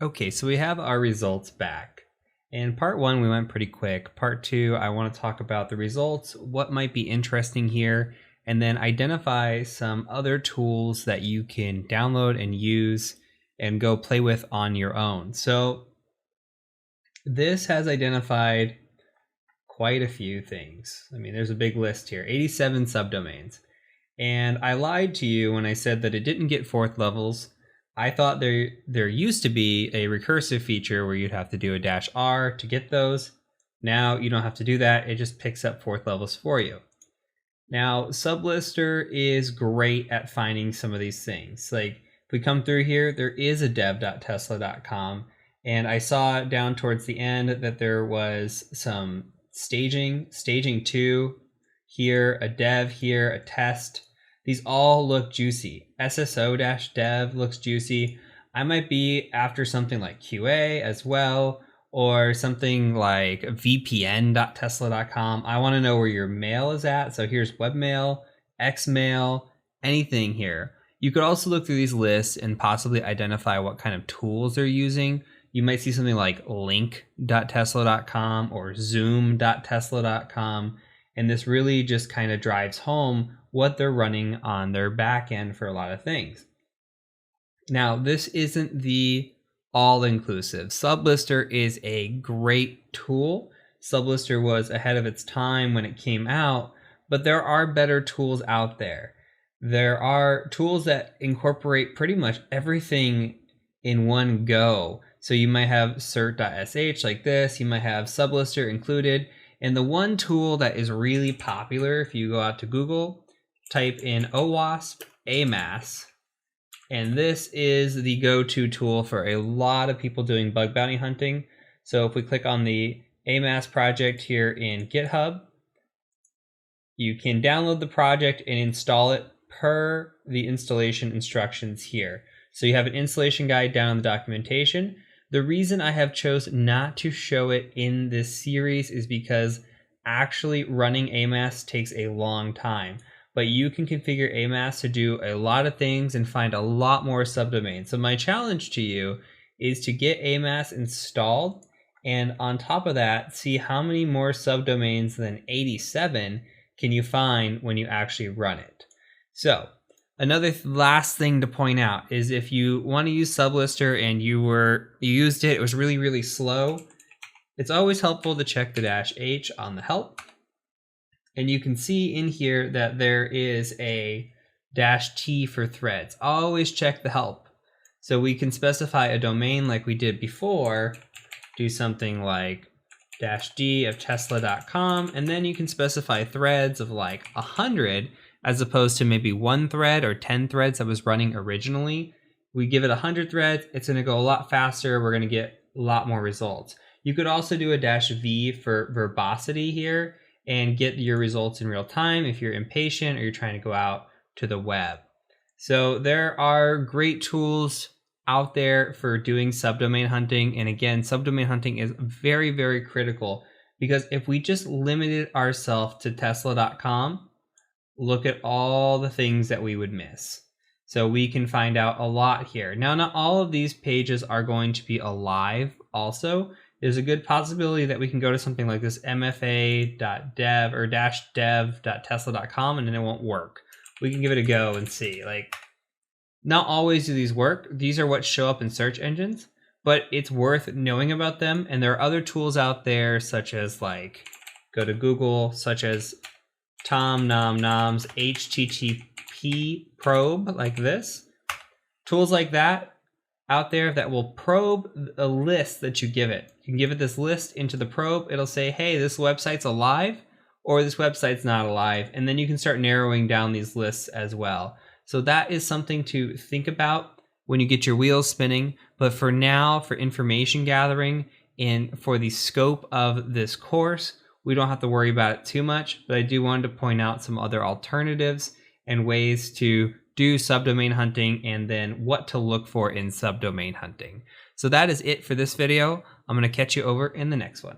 Okay, so we have our results back. In part one, we went pretty quick. Part two, I want to talk about the results, what might be interesting here, and then identify some other tools that you can download and use and go play with on your own. So this has identified quite a few things. I mean, there's a big list here, 87 subdomains. And I lied to you when I said that it didn't get fourth levels. I thought there used to be a recursive feature where you'd have to do a -R to get those. Now you don't have to do that. It just picks up fourth levels for you. Now, Sublister is great at finding some of these things. Like if we come through here, there is a dev.tesla.com. And I saw down towards the end that there was some staging 2 here, a dev here, a test. These all look juicy. SSO-dev looks juicy. I might be after something like QA as well, or something like vpn.tesla.com. I want to know where your mail is at. So here's webmail, xmail, anything here. You could also look through these lists and possibly identify what kind of tools they're using. You might see something like link.tesla.com or zoom.tesla.com. And this really just kind of drives home what they're running on their back end for a lot of things. Now, this isn't the all-inclusive. Sublister is a great tool. Sublister was ahead of its time when it came out, but there are better tools out there. There are tools that incorporate pretty much everything in one go. So you might have cert.sh like this, you might have Sublister included. And the one tool that is really popular, if you go out to Google, type in OWASP AMAS, and this is the go-to tool for a lot of people doing bug bounty hunting. So if we click on the AMAS project here in GitHub, you can download the project and install it per the installation instructions here. So you have an installation guide down in the documentation. The reason I have chosen not to show it in this series is because actually running AMAS takes a long time. But you can configure AMAS to do a lot of things and find a lot more subdomains. So my challenge to you is to get AMAS installed, and on top of that, see how many more subdomains than 87 can you find when you actually run it. So another last thing to point out is if you want to use Sublister and you used it, it was really, really slow, it's always helpful to check the -H on the help. And you can see in here that there is a -T for threads. Always check the help. So we can specify a domain like we did before, do something like -D of tesla.com, and then you can specify threads of like 100 as opposed to maybe 1 thread or 10 threads that was running originally. We give it 100 threads, it's going to go a lot faster. We're going to get a lot more results. You could also do a -V for verbosity here and get your results in real time if you're impatient or you're trying to go out to the web. So there are great tools out there for doing subdomain hunting. And again, subdomain hunting is very, very critical because if we just limited ourselves to tesla.com, look at all the things that we would miss. So we can find out a lot here. Now, not all of these pages are going to be alive also. There's a good possibility that we can go to something like this mfa.dev or -dev.tesla.com and then it won't work. We can give it a go and see. Like, not always do these work. These are what show up in search engines, but it's worth knowing about them. And there are other tools out there such as like, go to Google, such as Tom Nom Nom's HTTP probe like this. Tools like that out there that will probe a list that you give it. You can give it this list into the probe. It'll say, hey, this website's alive or this website's not alive. And then you can start narrowing down these lists as well. So that is something to think about when you get your wheels spinning. But for now, for information gathering and for the scope of this course, we don't have to worry about it too much. But I do want to point out some other alternatives and ways to do subdomain hunting and then what to look for in subdomain hunting. So that is it for this video. I'm going to catch you over in the next one.